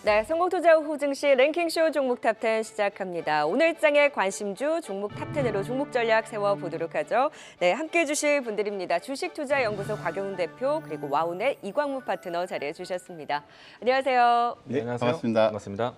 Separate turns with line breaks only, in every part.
네, 성공투자 후 증시 랭킹쇼 종목 탑10 시작합니다. 오늘 장의 관심주 종목 탑10으로 종목 전략 세워보도록 하죠. 네, 함께해 주실 분들입니다. 주식투자연구소 곽용훈 대표 그리고 와운의 이광무 파트너 자리해 주셨습니다. 안녕하세요.
네,
안녕하세요.
반갑습니다.
반갑습니다.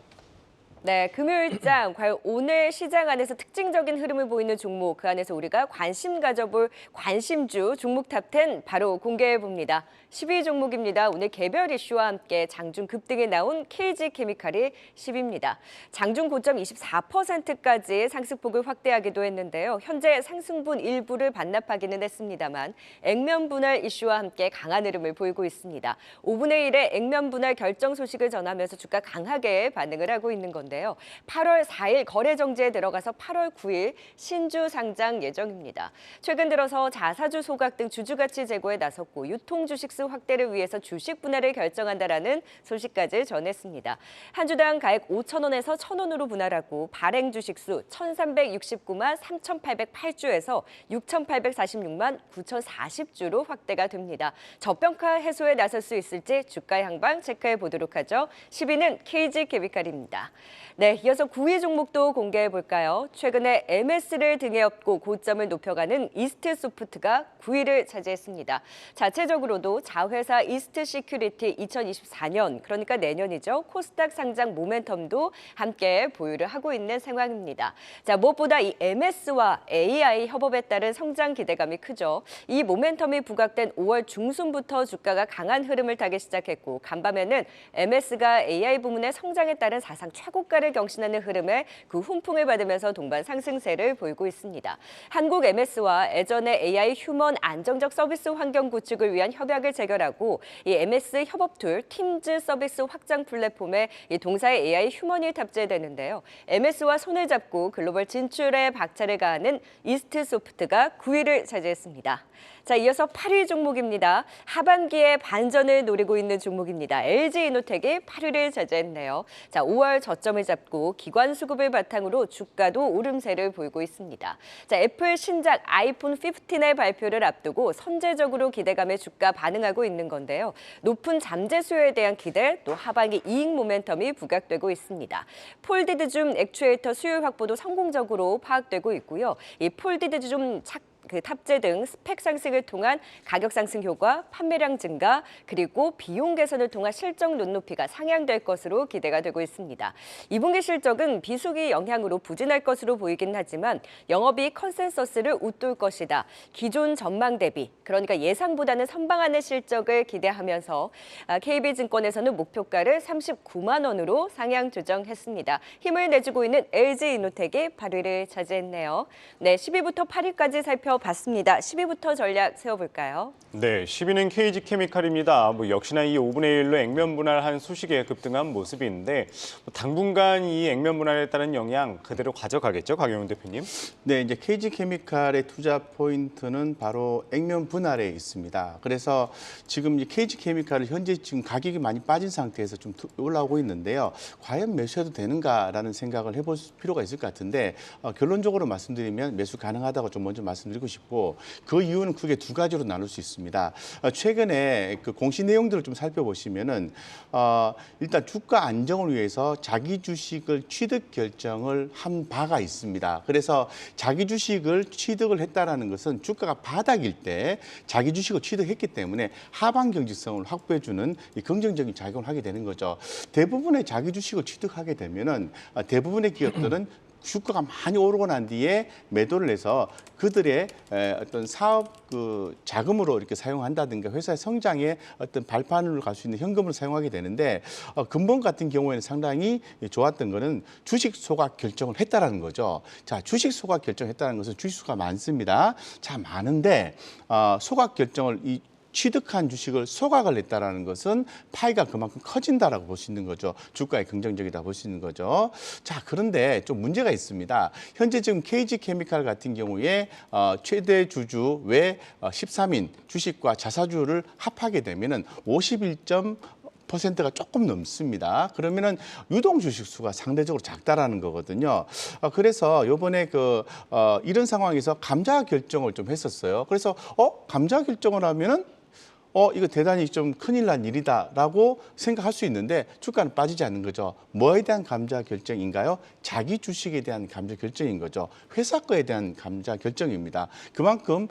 네, 금요일장 과연 오늘 시장 안에서 특징적인 흐름을 보이는 종목, 그 안에서 우리가 관심 가져볼 관심주 종목 탑10 바로 공개해 봅니다. 10위 종목입니다. 오늘 개별 이슈와 함께 장중 급등에 나온 KG케미칼이 10위입니다. 장중 고점 24%까지 상승폭을 확대하기도 했는데요. 현재 상승분 일부를 반납하기는 했습니다만 액면 분할 이슈와 함께 강한 흐름을 보이고 있습니다. 5분의 1의 액면 분할 결정 소식을 전하면서 주가 강하게 반응을 하고 있는 건데요. 8월 4일 거래 정지에 들어가서 8월 9일 신주 상장 예정입니다. 최근 들어서 자사주 소각 등 주주 가치 제고에 나섰고 유통 주식수 확대를 위해서 주식 분할을 결정한다라는 소식까지 전했습니다. 한 주당 가액 5,000원에서 1,000원으로 분할하고 발행 주식수 1,369만 3,808주에서 6,846만 9,040주로 확대가 됩니다. 저평가 해소에 나설 수 있을지 주가 향방 체크해 보도록 하죠. 10위는 KG케미칼입니다. 네, 이어서 9위 종목도 공개해 볼까요? 최근에 MS를 등에 업고 고점을 높여가는 이스트소프트가 9위를 차지했습니다. 자체적으로도 자회사 이스트시큐리티 2024년, 그러니까 내년이죠. 코스닥 상장 모멘텀도 함께 보유를 하고 있는 상황입니다. 자, 무엇보다 이 MS와 AI 협업에 따른 성장 기대감이 크죠. 이 모멘텀이 부각된 5월 중순부터 주가가 강한 흐름을 타기 시작했고 간밤에는 MS가 AI 부문의 성장에 따른 사상 최고가를 경신하는 흐름에 그 훈풍을 받으면서 동반 상승세를 보이고 있습니다. 한국 MS와 예전의 AI 휴먼 안정적 서비스 환경 구축을 위한 협약을 체결하고 이 MS 협업 툴 팀즈 서비스 확장 플랫폼에 이 동사의 AI 휴먼이 탑재되는데요. MS와 손을 잡고 글로벌 진출에 박차를 가하는 이스트소프트가 9위를 차지했습니다. 자, 이어서 8위 종목입니다. 하반기에 반전을 노리고 있는 종목입니다. LG이노텍이 8위를 차지했네요. 자, 5월 저점을 잡고 기관 수급을 바탕으로 주가도 오름세를 보이고 있습니다. 자, 애플 신작 아이폰 15의 발표를 앞두고 선제적으로 기대감에 주가 반응하고 있는 건데요. 높은 잠재 수요에 대한 기대, 또 하반기 이익 모멘텀이 부각되고 있습니다. 폴디드 줌 액추에이터 수요 확보도 성공적으로 파악되고 있고요. 이 폴디드 줌 탑재 등 스펙 상승을 통한 가격 상승 효과, 판매량 증가, 그리고 비용 개선을 통한 실적 눈높이가 상향될 것으로 기대가 되고 있습니다. 2분기 실적은 비수기 영향으로 부진할 것으로 보이긴 하지만 영업이익 컨센서스를 웃돌 것이다. 기존 전망 대비, 그러니까 예상보다는 선방하는 실적을 기대하면서 KB증권에서는 목표가를 39만 원으로 상향 조정했습니다. 힘을 내주고 있는 LG이노텍이 8위를 차지했네요. 네, 10위부터 8위까지 살펴봤습니다. 10위부터 전략 세워볼까요?
네, 10위는 KG케미칼입니다. 역시나 이 5분의 1로 액면 분할한 수식에 급등한 모습인데 당분간 이 액면 분할에 따른 영향 그대로 가져가겠죠, 곽용훈 대표님?
네, 이제 KG케미칼의 투자 포인트는 바로 액면 분할에 있습니다. 그래서 지금 이 KG케미칼은 현재 지금 가격이 많이 빠진 상태에서 좀 올라오고 있는데요. 과연 매수해도 되는가라는 생각을 해볼 필요가 있을 것 같은데 결론적으로 말씀드리면 매수 가능하다고 좀 먼저 말씀드리고 싶고 그 이유는 크게 두 가지로 나눌 수 있습니다. 최근에 그 공시 내용들을 좀 살펴보시면은 일단 주가 안정을 위해서 자기 주식을 취득 결정을 한 바가 있습니다. 그래서 자기 주식을 취득을 했다라는 것은 주가가 바닥일 때 자기 주식을 취득했기 때문에 하방 경직성을 확보해주는 이 긍정적인 작용을 하게 되는 거죠. 대부분의 자기 주식을 취득하게 되면은 대부분의 기업들은 주가가 많이 오르고 난 뒤에 매도를 해서 그들의 어떤 사업 자금으로 이렇게 사용한다든가 회사의 성장에 어떤 발판으로 갈 수 있는 현금으로 사용하게 되는데 근본 같은 경우에는 상당히 좋았던 거는 주식 소각 결정을 했다라는 거죠. 자, 주식 소각 결정했다는 것은 주식수가 많습니다. 자, 많은데 소각 결정을 취득한 주식을 소각을 했다라는 것은 파이가 그만큼 커진다라고 볼 수 있는 거죠. 주가에 긍정적이다 볼 수 있는 거죠. 자, 그런데 좀 문제가 있습니다. 현재 지금 KG케미칼 같은 경우에 최대 주주 외 13인 주식과 자사주를 합하게 되면은 51%가 조금 넘습니다. 그러면은 유동 주식 수가 상대적으로 작다라는 거거든요. 그래서 이번에 이런 상황에서 감자 결정을 좀 했었어요. 그래서 감자 결정을 하면은 이거 대단히 좀 큰일 난 일이다라고 생각할 수 있는데 주가는 빠지지 않는 거죠. 뭐에 대한 감자 결정인가요? 자기 주식에 대한 감자 결정인 거죠. 회사 거에 대한 감자 결정입니다. 그만큼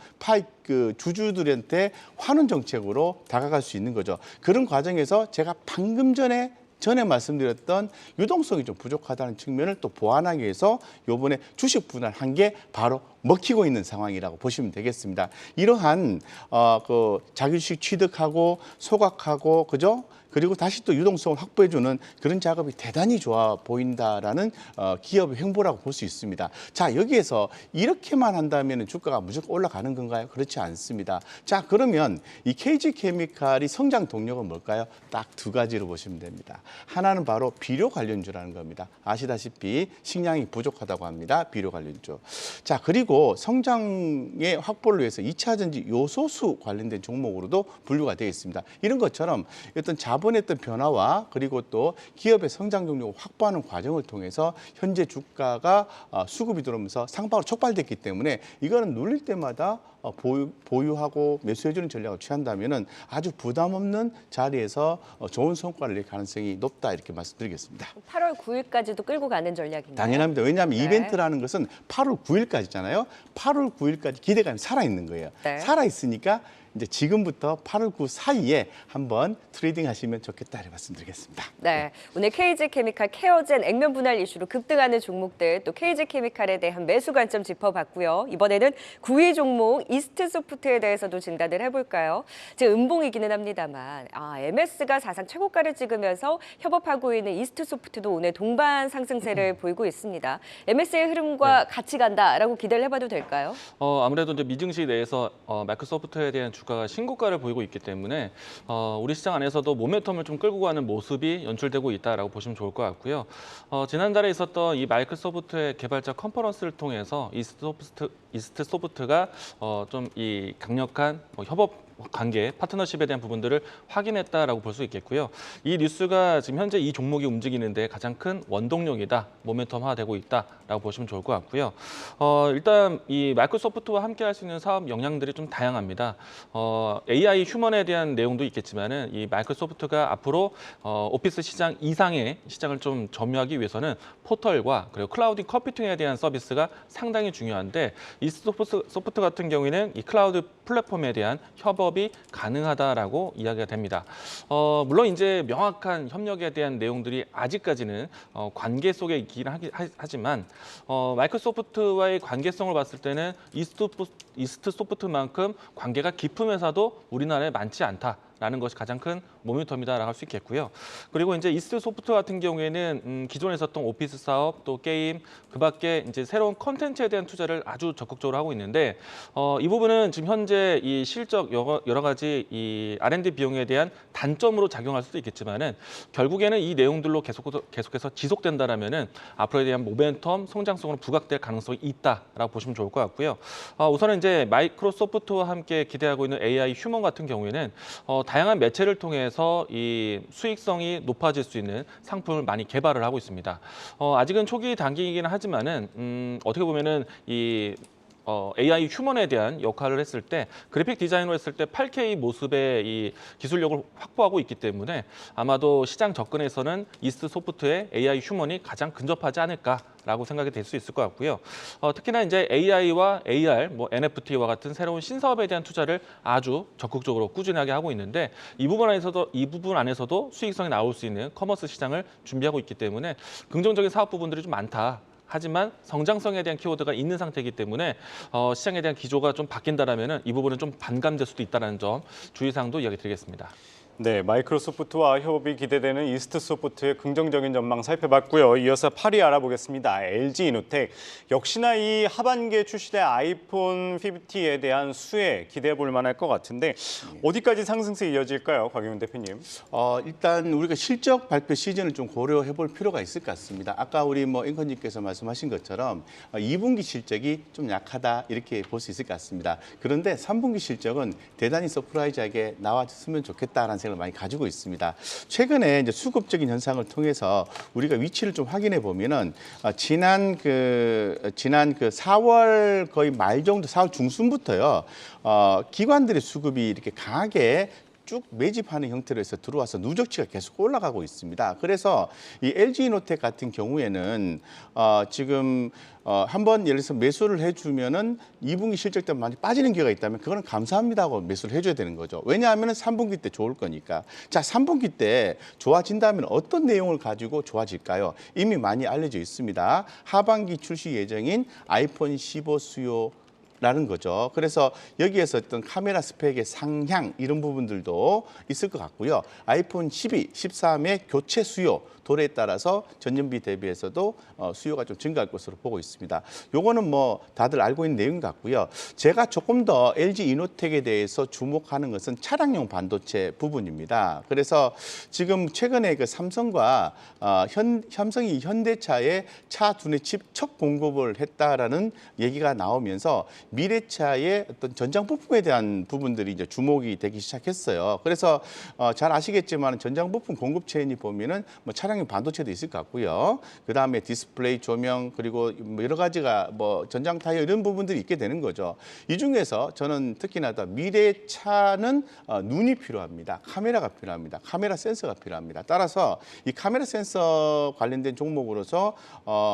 주주들한테 환원 정책으로 다가갈 수 있는 거죠. 그런 과정에서 제가 방금 전에 말씀드렸던 유동성이 좀 부족하다는 측면을 또 보완하기 위해서 요번에 주식 분할한 게 바로 먹히고 있는 상황이라고 보시면 되겠습니다. 이러한 자기 주식 취득하고 소각하고 그죠? 그리고 다시 또 유동성을 확보해주는 그런 작업이 대단히 좋아 보인다라는 기업의 행보라고 볼 수 있습니다. 자, 여기에서 이렇게만 한다면 주가가 무조건 올라가는 건가요? 그렇지 않습니다. 자, 그러면 이 KG케미칼이 성장 동력은 뭘까요? 딱 두 가지로 보시면 됩니다. 하나는 바로 비료 관련주라는 겁니다. 아시다시피 식량이 부족하다고 합니다. 비료 관련주. 자, 그리고 성장의 확보를 위해서 2차 전지 요소수 관련된 종목으로도 분류가 되어 있습니다. 이런 것처럼 어떤 자본의 어떤 변화와 그리고 또 기업의 성장 동력을 확보하는 과정을 통해서 현재 주가가 수급이 들어오면서 상방으로 촉발됐기 때문에 이거는 눌릴 때마다 보유하고 매수해주는 전략을 취한다면은 아주 부담 없는 자리에서 좋은 성과를 낼 가능성이 높다 이렇게 말씀드리겠습니다.
8월 9일까지도 끌고 가는 전략인가요?
당연합니다. 왜냐하면
네.
이벤트라는 것은 8월 9일까지잖아요. 8월 9일까지 기대감이 살아있는 거예요.
네.
살아있으니까 이제 지금부터 8월 9 사이에 한번 트레이딩 하시면 좋겠다 이렇게 말씀드리겠습니다.
네, 오늘 KG케미칼 케어젠 액면 분할 이슈로 급등하는 종목들 또 KG케미칼에 대한 매수 관점 짚어봤고요. 이번에는 9위 종목 이스트소프트에 대해서도 진단을 해볼까요? 제 음봉이기는 합니다만 MS가 사상 최고가를 찍으면서 협업하고 있는 이스트소프트도 오늘 동반 상승세를 보이고 있습니다. MS의 흐름과 같이 간다라고 기대를 해봐도 될까요?
아무래도 이제 미증시 내에서 마이크로소프트에 대한 주가가 신고가를 보이고 있기 때문에 우리 시장 안에서도 모멘텀을 좀 끌고 가는 모습이 연출되고 있다라고 보시면 좋을 것 같고요. 지난달에 있었던 이 마이크로소프트의 개발자 컨퍼런스를 통해서 이스트소프트가 좀 이 강력한 협업 관계, 파트너십에 대한 부분들을 확인했다라고 볼 수 있겠고요. 이 뉴스가 지금 현재 이 종목이 움직이는데 가장 큰 원동력이다, 모멘텀화되고 있다라고 보시면 좋을 것 같고요. 일단 이 마이크로소프트와 함께 할 수 있는 사업 역량들이 좀 다양합니다. AI 휴먼에 대한 내용도 있겠지만은 이 마이크로소프트가 앞으로 오피스 시장 이상의 시장을 좀 점유하기 위해서는 포털과 그리고 클라우드 컴퓨팅에 대한 서비스가 상당히 중요한데 이 소프트 같은 경우에는 이 클라우드 플랫폼에 대한 협업이 가능하다라고 이야기가 됩니다. 물론 이제 명확한 협력에 대한 내용들이 아직까지는 관계 속에 있긴 하지만 마이크로소프트와의 관계성을 봤을 때는 이스트소프트만큼 관계가 깊은 회사도 우리나라에 많지 않다라는 것이 가장 큰 모멘텀이다라고 할 수 있겠고요. 그리고 이제 이스트소프트 같은 경우에는 기존에 있었던 오피스 사업 또 게임 그밖에 이제 새로운 컨텐츠에 대한 투자를 아주 적극적으로 하고 있는데 이 부분은 지금 현재 이 실적 여러 가지 이 R&D 비용에 대한 단점으로 작용할 수도 있겠지만은 결국에는 이 내용들로 계속해서 지속된다라면은 앞으로에 대한 모멘텀 성장성으로 부각될 가능성이 있다라고 보시면 좋을 것 같고요. 우선은 이제 마이크로소프트와 함께 기대하고 있는 AI 휴먼 같은 경우에는 다양한 매체를 통해서 이 수익성이 높아질 수 있는 상품을 많이 개발을 하고 있습니다. 아직은 초기 단계이기는 하지만은 어떻게 보면은 이 AI 휴먼에 대한 역할을 했을 때 그래픽 디자이너로 했을 때 8K 모습의 이 기술력을 확보하고 있기 때문에 아마도 시장 접근에서는 이스트소프트의 AI 휴먼이 가장 근접하지 않을까라고 생각이 될 수 있을 것 같고요. 특히나 이제 AI와 AR, 뭐 NFT와 같은 새로운 신사업에 대한 투자를 아주 적극적으로 꾸준하게 하고 있는데 이 부분 안에서도 수익성이 나올 수 있는 커머스 시장을 준비하고 있기 때문에 긍정적인 사업 부분들이 좀 많다. 하지만 성장성에 대한 키워드가 있는 상태이기 때문에 시장에 대한 기조가 좀 바뀐다라면 이 부분은 좀 반감될 수도 있다는 점 주의사항도 이야기 드리겠습니다.
네, 마이크로소프트와 협업이 기대되는 이스트소프트의 긍정적인 전망 살펴봤고요. 이어서 8위 알아보겠습니다. LG이노텍. 역시나 이 하반기에 출시될 아이폰 50에 대한 수혜 기대해 볼 만할 것 같은데 어디까지 상승세 이어질까요, 곽영훈 대표님?
일단 우리가 실적 발표 시즌을 좀 고려해 볼 필요가 있을 것 같습니다. 아까 우리 앵커님께서 말씀하신 것처럼 2분기 실적이 좀 약하다 이렇게 볼 수 있을 것 같습니다. 그런데 3분기 실적은 대단히 서프라이즈하게 나왔으면 좋겠다라는 생각을 많이 가지고 있습니다. 최근에 이제 수급적인 현상을 통해서 우리가 위치를 좀 확인해 보면은 지난 4월 거의 말 정도 4월 중순부터요. 기관들의 수급이 이렇게 강하게 쭉 매집하는 형태로 해서 들어와서 누적치가 계속 올라가고 있습니다. 그래서 이 LG이노텍 같은 경우에는 지금 한번 예를 들어서 매수를 해주면은 2분기 실적 때문에 많이 빠지는 기회가 있다면 그거는 감사합니다 하고 매수를 해줘야 되는 거죠. 왜냐하면 3분기 때 좋을 거니까. 자, 3분기 때 좋아진다면 어떤 내용을 가지고 좋아질까요? 이미 많이 알려져 있습니다. 하반기 출시 예정인 아이폰 15 수요 라는 거죠. 그래서 여기에서 어떤 카메라 스펙의 상향 이런 부분들도 있을 것 같고요. 아이폰 12, 13의 교체 수요 도래에 따라서 전년비 대비해서도 수요가 좀 증가할 것으로 보고 있습니다. 요거는 뭐 다들 알고 있는 내용 같고요. 제가 조금 더 LG 이노텍에 대해서 주목하는 것은 차량용 반도체 부분입니다. 그래서 지금 최근에 그 삼성과 삼성이 현대차에 차 두뇌 칩 첫 공급을 했다라는 얘기가 나오면서 미래차의 어떤 전장 부품에 대한 부분들이 이제 주목이 되기 시작했어요. 그래서 잘 아시겠지만 전장 부품 공급 체인이 보면은 뭐 차량용 반도체도 있을 것 같고요. 그 다음에 디스플레이, 조명 그리고 뭐 여러 가지가 뭐 전장 타이어 이런 부분들이 있게 되는 거죠. 이 중에서 저는 특히나 더 미래차는 눈이 필요합니다. 카메라가 필요합니다. 카메라 센서가 필요합니다. 따라서 이 카메라 센서 관련된 종목으로서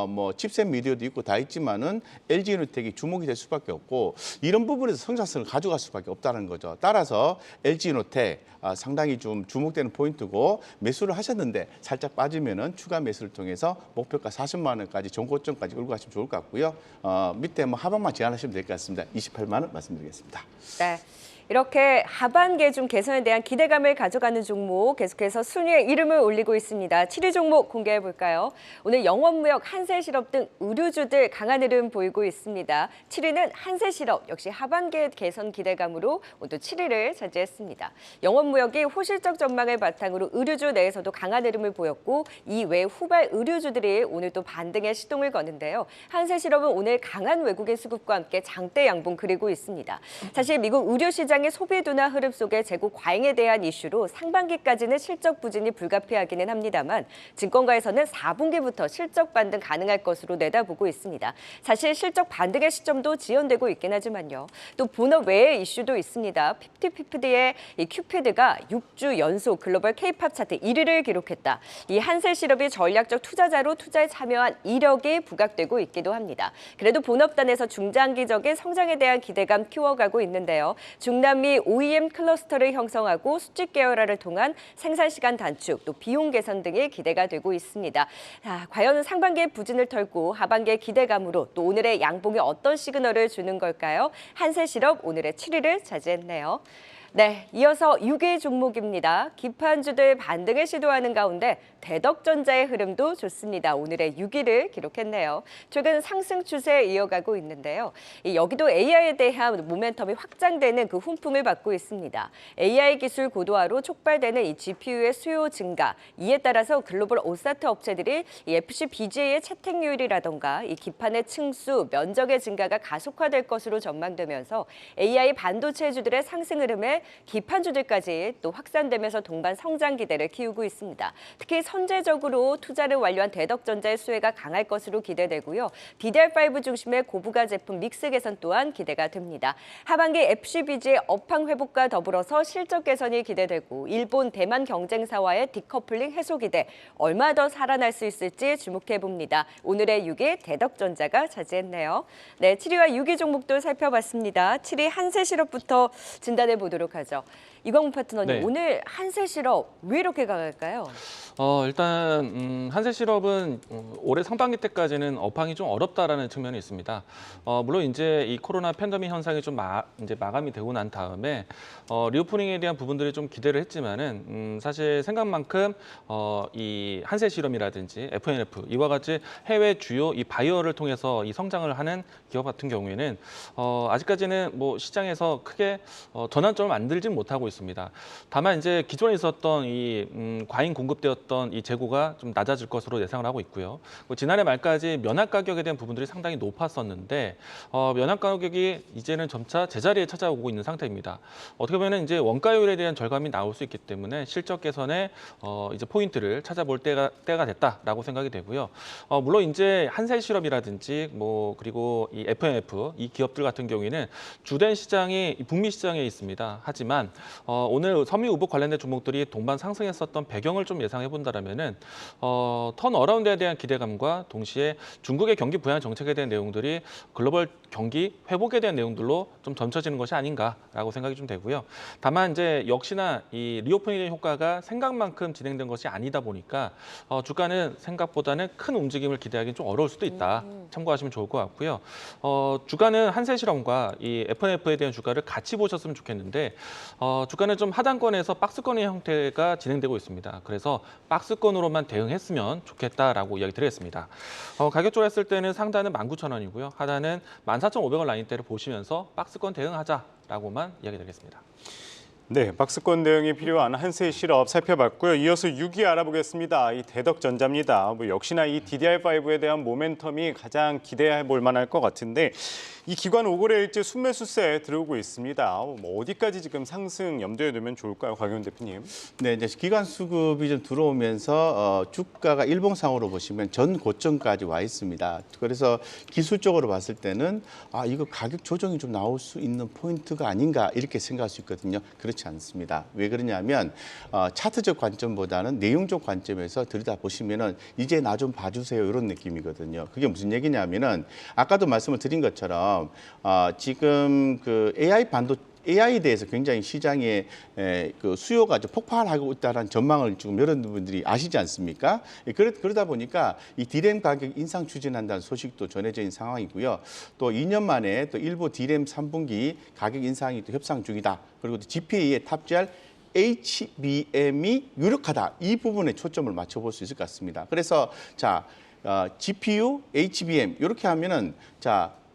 뭐 칩셋 미디어도 있고 다 있지만은 LG이노텍이 주목이 될 수밖에 없고 이런 부분에서 성장성을 가져갈 수밖에 없다는 거죠. 따라서 LG이노텍 상당히 좀 주목되는 포인트고 매수를 하셨는데 살짝 빠지면은 추가 매수를 통해서 목표가 40만 원까지 전고점까지 끌고 가시면 좋을 것 같고요. 밑에 뭐 하방만 제한하시면 될 것 같습니다. 28만 원 말씀드리겠습니다.
네. 이렇게 하반기에 좀 개선에 대한 기대감을 가져가는 종목 계속해서 순위에 이름을 올리고 있습니다. 7위 종목 공개해 볼까요? 오늘 영업무역, 한세실업 등 의류주들 강한 흐름 보이고 있습니다. 7위는 한세실업, 역시 하반기의 개선 기대감으로 모두 7위를 차지했습니다. 영업무역이 호실적 전망을 바탕으로 의류주 내에서도 강한 흐름을 보였고 이외 후발 의류주들이 오늘 또 반등의 시동을 거는데요. 한세실업은 오늘 강한 외국인 수급과 함께 장대 양봉 그리고 있습니다. 사실 미국 의류 시장의 소비 둔화 흐름 속에 재고 과잉에 대한 이슈로 상반기까지는 실적 부진이 불가피하기는 합니다만 증권가에서는 4분기부터 실적 반등 가능할 것으로 내다보고 있습니다. 사실 실적 반등의 시점도 지연되고 있긴 하지만요. 또 본업 외의 이슈도 있습니다. 50-50의 이 큐피드가 6주 연속 글로벌 K-팝 차트 1위를 기록했다. 이 한세실업이 전략적 투자자로 투자에 참여한 이력이 부각되고 있기도 합니다. 그래도 본업단에서 중장기적인 성장에 대한 기대감 키워가고 있는데요. 중남미 OEM 클러스터를 형성하고 수직 계열화를 통한 생산 시간 단축, 또 비용 개선 등이 기대가 되고 있습니다. 자, 과연 상반기의 부진을 털고 하반기의 기대감으로 또 오늘의 양봉에 어떤 시그널을 주는 걸까요? 한세실업 오늘의 7위를 차지했네요. 네, 이어서 6위 종목입니다. 기판주들 반등을 시도하는 가운데 대덕전자의 흐름도 좋습니다. 오늘의 6위를 기록했네요. 최근 상승 추세에 이어가고 있는데요. 여기도 AI에 대한 모멘텀이 확장되는 그 훈풍을 받고 있습니다. AI 기술 고도화로 촉발되는 이 GPU의 수요 증가, 이에 따라서 글로벌 오사트 업체들이 이 FCBGA의 채택률이라던가 이 기판의 층수, 면적의 증가가 가속화될 것으로 전망되면서 AI 반도체주들의 상승 흐름에 기판주들까지 또 확산되면서 동반 성장 기대를 키우고 있습니다. 특히 선제적으로 투자를 완료한 대덕전자의 수혜가 강할 것으로 기대되고요. DDR5 중심의 고부가 제품 믹스 개선 또한 기대가 됩니다. 하반기 FCBG의 업황 회복과 더불어서 실적 개선이 기대되고 일본, 대만 경쟁사와의 디커플링 해소 기대 얼마 더 살아날 수 있을지 주목해 봅니다. 오늘의 6위 대덕전자가 차지했네요. 네, 7위와 6위 종목도 살펴봤습니다. 7위 한세실업부터 진단해 보도록 하죠. 이광문 파트너님,
네.
오늘 한세실업 왜 이렇게 강할까요?
일단 한세실업은 올해 상반기 때까지는 업황이 좀 어렵다라는 측면이 있습니다. 물론 이제 이 코로나 팬데믹 현상이 좀 이제 마감이 되고 난 다음에 리오프닝에 대한 부분들이 좀 기대를 했지만은 사실 생각만큼 이 한세실험이라든지 FNF 이와 같이 해외 주요 이 바이어를 통해서 이 성장을 하는 기업 같은 경우에는 아직까지는 뭐 시장에서 크게 전환점을 만들진 못하고 있습니다. 다만 이제 기존에 있었던 이 과잉 공급되었던 이 재고가 좀 낮아질 것으로 예상을 하고 있고요. 지난해 말까지 면학 가격에 대한 부분들이 상당히 높았었는데 면학 가격이 이제는 점차 제자리에 찾아오고 있는 상태입니다. 어떻게 보면 이제 원가율에 대한 절감이 나올 수 있기 때문에 실적 개선에 이제 포인트를 찾아볼 때가 됐다라고 생각이 되고요. 물론 이제 한세실업이라든지 뭐 그리고 이 FNF 이 기업들 같은 경우에는 주된 시장이 북미 시장에 있습니다. 하지만 오늘 섬유 의복 관련된 종목들이 동반 상승했었던 배경을 좀 예상해 본다라면은 턴어라운드에 대한 기대감과 동시에 중국의 경기 부양 정책에 대한 내용들이 글로벌 경기 회복에 대한 내용들로 좀 점쳐지는 것이 아닌가라고 생각이 좀 되고요. 다만 이제 역시나 이 리오프닝 효과가 생각만큼 진행된 것이 아니다 보니까 주가는 생각보다는 큰 움직임을 기대하기는 좀 어려울 수도 있다. 참고하시면 좋을 것 같고요. 주가는 한세실험과 이 FNF에 대한 주가를 같이 보셨으면 좋겠는데 주가는 좀 하단권에서 박스권의 형태가 진행되고 있습니다. 그래서 박스권으로만 대응했으면 좋겠다라고 이야기 드리겠습니다. 가격적으로 했을 때는 상단은 19,000원이고요. 하단은 14,500원 라인대를 보시면서 박스권 대응하자라고만 이야기 드리겠습니다.
네, 박스권 대응이 필요한 한세 실업 살펴봤고요. 이어서 6위 알아보겠습니다. 이 대덕전자입니다. 역시나 이 DDR5에 대한 모멘텀이 가장 기대해 볼 만할 것 같은데 이 기관 5거래일째 순매수세 들어오고 있습니다. 어디까지 지금 상승 염두에 두면 좋을까요, 곽윤 대표님?
네, 이제 기관 수급이 좀 들어오면서 주가가 일봉상으로 보시면 전 고점까지 와 있습니다. 그래서 기술적으로 봤을 때는 이거 가격 조정이 좀 나올 수 있는 포인트가 아닌가 이렇게 생각할 수 있거든요. 그렇지 않습니다. 왜 그러냐면 차트적 관점보다는 내용적 관점에서 들여다보시면은 이제 나 좀 봐주세요 이런 느낌이거든요. 그게 무슨 얘기냐면은 아까도 말씀을 드린 것처럼 지금 그 AI에 대해서 굉장히 시장에 그 수요가 좀 폭발하고 있다는 전망을 지금 여러분들이 아시지 않습니까? 그러다 보니까 이 디램 가격 인상 추진한다는 소식도 전해져 있는 상황이고요. 또 2년 만에 또 일부 디램 3분기 가격 인상이 또 협상 중이다. 그리고 또 GPA에 탑재할 HBM이 유력하다. 이 부분에 초점을 맞춰볼 수 있을 것 같습니다. 그래서 GPU, HBM 이렇게 하면은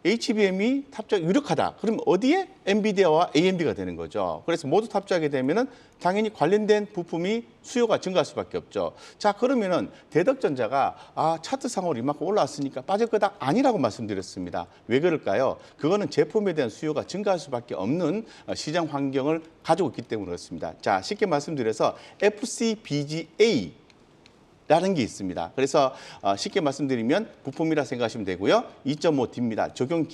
HBM이 탑재가 유력하다. 그럼 어디에? 엔비디아와 AMD가 되는 거죠. 그래서 모두 탑재하게 되면은 당연히 관련된 부품이 수요가 증가할 수밖에 없죠. 그러면은 대덕전자가 차트상으로 이만큼 올라왔으니까 빠질 거다 아니라고 말씀드렸습니다. 왜 그럴까요? 그거는 제품에 대한 수요가 증가할 수밖에 없는 시장 환경을 가지고 있기 때문에 그렇습니다. 쉽게 말씀드려서 FCBGA 라는 게 있습니다. 그래서 쉽게 말씀드리면 부품이라 생각하시면 되고요. 2.5D입니다. 적용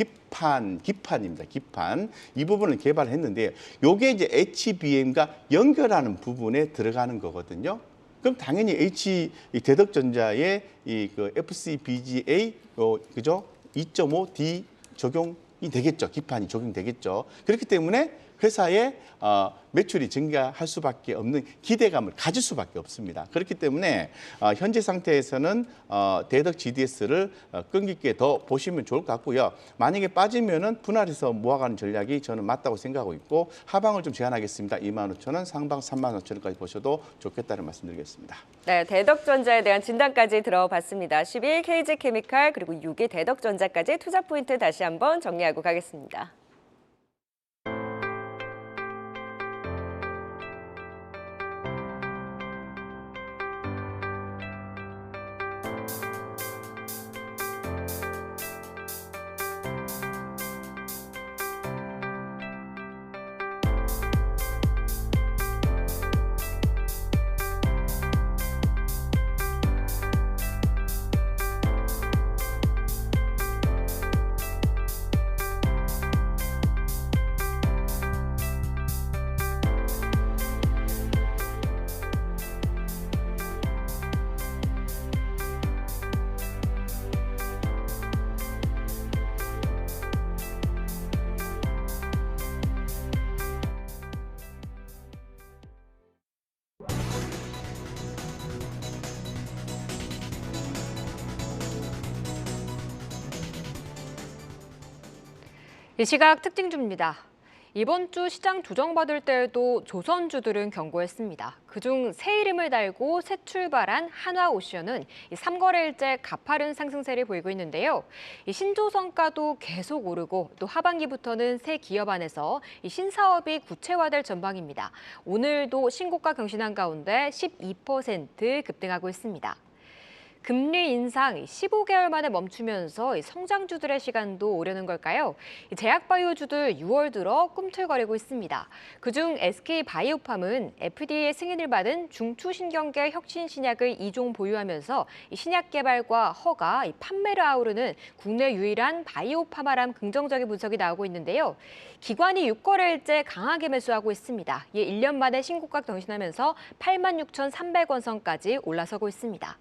기판입니다. 기판. 이 부분을 개발했는데 이게 이제 HBM과 연결하는 부분에 들어가는 거거든요. 그럼 당연히 대덕전자의 그 FCBGA 그죠? 2.5D 적용이 되겠죠. 기판이 적용되겠죠. 그렇기 때문에 회사의 매출이 증가할 수밖에 없는 기대감을 가질 수밖에 없습니다. 그렇기 때문에 현재 상태에서는 대덕 GDS를 끈기 있게 더 보시면 좋을 것 같고요. 만약에 빠지면은 분할해서 모아가는 전략이 저는 맞다고 생각하고 있고 하방을 좀 제한하겠습니다. 25,000원, 상방 35,000원까지 보셔도 좋겠다는 말씀드리겠습니다.
네, 대덕전자에 대한 진단까지 들어봤습니다. 11 KG케미칼 그리고 6위 대덕전자까지 투자 포인트 다시 한번 정리하고 가겠습니다.
이 시각 특징주입니다. 이번 주 시장 조정받을 때에도 조선주들은 견고했습니다. 그중 새 이름을 달고 새 출발한 한화오션은 3거래일째 가파른 상승세를 보이고 있는데요. 이 신조성가도 계속 오르고 또 하반기부터는 새 기업 안에서 이 신사업이 구체화될 전망입니다. 오늘도 신고가 경신한 가운데 12% 급등하고 있습니다. 금리 인상 15개월 만에 멈추면서 성장주들의 시간도 오려는 걸까요? 제약바이오주들 6월 들어 꿈틀거리고 있습니다. 그중 SK바이오팜은 FDA 승인을 받은 중추신경계 혁신 신약을 2종 보유하면서 신약 개발과 허가, 판매를 아우르는 국내 유일한 바이오파마람 긍정적인 분석이 나오고 있는데요. 기관이 6거래일째 강하게 매수하고 있습니다. 1년 만에 신고가 경신하면서 86,300원 선까지 올라서고 있습니다.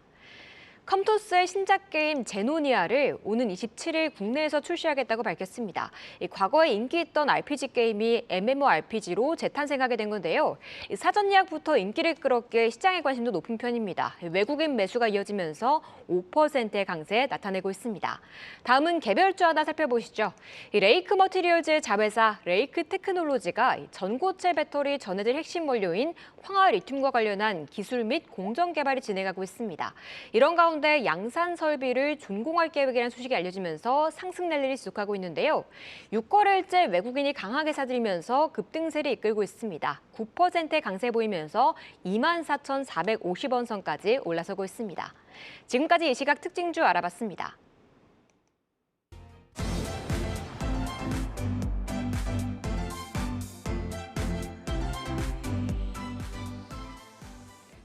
컴토스의 신작 게임 제노니아를 오는 27일 국내에서 출시하겠다고 밝혔습니다. 과거에 인기 있던 RPG 게임이 MMORPG로 재탄생하게 된 건데요. 사전 예약부터 인기를 끌었기에 시장의 관심도 높은 편입니다. 외국인 매수가 이어지면서 5%의 강세 나타내고 있습니다. 다음은 개별주 하나 살펴보시죠. 레이크 머티리얼즈의 자회사 레이크 테크놀로지가 전고체 배터리 전해질 핵심 원료인 황화 리튬과 관련한 기술 및 공정 개발을 진행하고 있습니다. 이런 가운데 양산 설비를 준공할 계획이라는 소식이 알려지면서 상승 랠리를 지속하고 있는데요. 6거래일째 외국인이 강하게 사들이면서 급등세를 이끌고 있습니다. 9%의 강세 보이면서 24,450원 선까지 올라서고 있습니다. 지금까지 이 시각 특징주 알아봤습니다.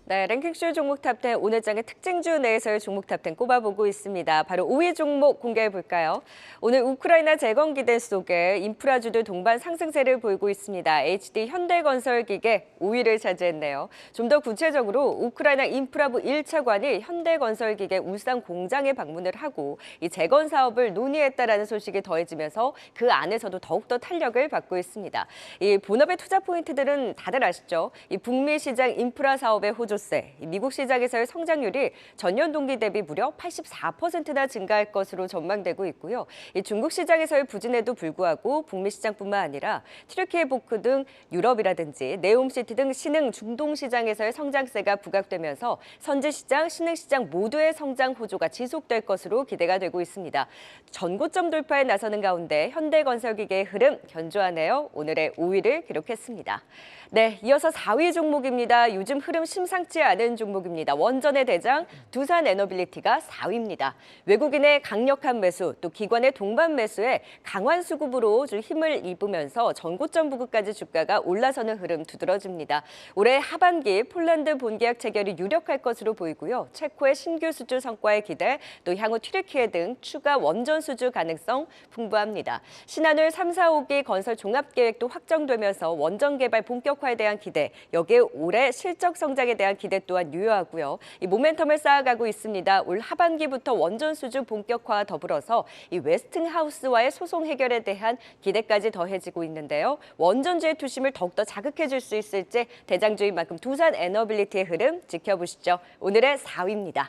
네, 랭킹쇼 종목 탑10 오늘 장의 특징주 내에서의 종목 탑10 꼽아보고 있습니다. 바로 5위 종목 공개해 볼까요? 오늘 우크라이나 재건 기대 속에 인프라주들 동반 상승세를 보이고 있습니다. HD 현대건설기계 5위를 차지했네요. 좀 더 구체적으로 우크라이나 인프라부 1차관이 현대건설기계 울산 공장에 방문을 하고 이 재건 사업을 논의했다라는 소식이 더해지면서 그 안에서도 더욱더 탄력을 받고 있습니다. 이 본업의 투자 포인트들은 다들 아시죠? 이 북미 시장 인프라 사업의 호조 미국 시장에서의 성장률이 전년 동기 대비 무려 84%나 증가할 것으로 전망되고 있고요. 이 중국 시장에서의 부진에도 불구하고 북미 시장뿐만 아니라 튀르키예 보크 등 유럽이라든지 네옴시티 등 신흥 중동 시장에서의 성장세가 부각되면서 선지 시장, 신흥 시장 모두의 성장 호조가 지속될 것으로 기대가 되고 있습니다. 전고점 돌파에 나서는 가운데 현대건설기계의 흐름 견조하네요. 오늘의 5위를 기록했습니다. 네, 이어서 4위 종목입니다. 요즘 흐름 심상치 않은 종목입니다. 원전의 대장 두산에너빌리티가 4위입니다. 외국인의 강력한 매수, 또 기관의 동반 매수에 강한 수급으로 힘을 입으면서 전고점 부근까지 주가가 올라서는 흐름 두드러집니다. 올해 하반기 폴란드 본계약 체결이 유력할 것으로 보이고요. 체코의 신규 수주 성과에 기대, 또 향후 튀르키예 등 추가 원전 수주 가능성 풍부합니다. 신한울 3, 4, 5기 건설 종합계획도 확정되면서 원전 개발 본격화에 대한 기대, 여기에 올해 실적 성장에 대한 기대 또한 유효하고요. 이 모멘텀을 쌓아가고 있습니다. 올 하반기부터 원전 수주 본격화와 더불어서 이 웨스팅하우스와의 소송 해결에 대한 기대까지 더해지고 있는데요. 원전주의 투심을 더욱더 자극해줄 수 있을지 대장주인 만큼 두산에너빌리티의 흐름 지켜보시죠. 오늘의 4위입니다.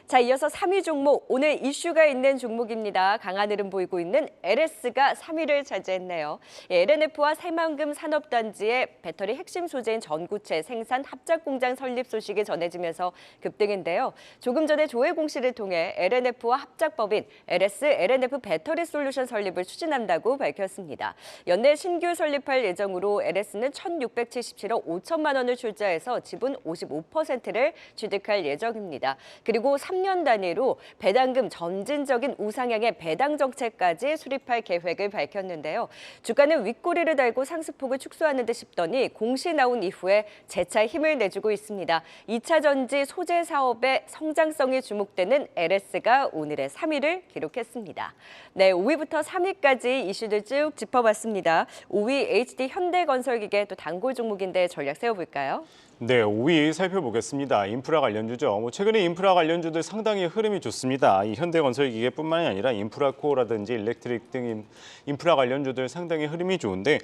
자, 이어서 3위 종목, 오늘 이슈가 있는 종목입니다. 강한 흐름 보이고 있는 LS가 3위를 차지했네요. LNF와 새만금 산업단지의 배터리 핵심 소재인 전구체 생산 합작 공장 설립 소식이 전해지면서 급등인데요. 조금 전에 조회 공시를 통해 LNF와 합작법인 LS LNF 배터리 솔루션 설립을 추진한다고 밝혔습니다. 연내 신규 설립할 예정으로 LS는 1,677억 5천만 원을 출자해서 지분 55%를 취득할 예정입니다. 그리고 3년 단위로 배당금 점진적인 우상향의 배당 정책까지 수립할 계획을 밝혔는데요. 주가는 윗꼬리를 달고 상승폭을 축소하는 듯 싶더니 공시 나온 이후에 재차 힘을 내주고 있습니다. 2차 전지 소재 사업의 성장성이 주목되는 LS가 오늘의 3위를 기록했습니다. 네, 5위부터 3위까지 이슈들 쭉 짚어봤습니다. 5위 HD 현대건설기계 또 단골 종목인데 전략 세워볼까요?
네, 5위 살펴보겠습니다. 인프라 관련주죠. 최근에 인프라 관련주들 상당히 흐름이 좋습니다. 이 현대건설기계뿐만이 아니라 인프라코어라든지 일렉트릭 등 인프라 관련주들 상당히 흐름이 좋은데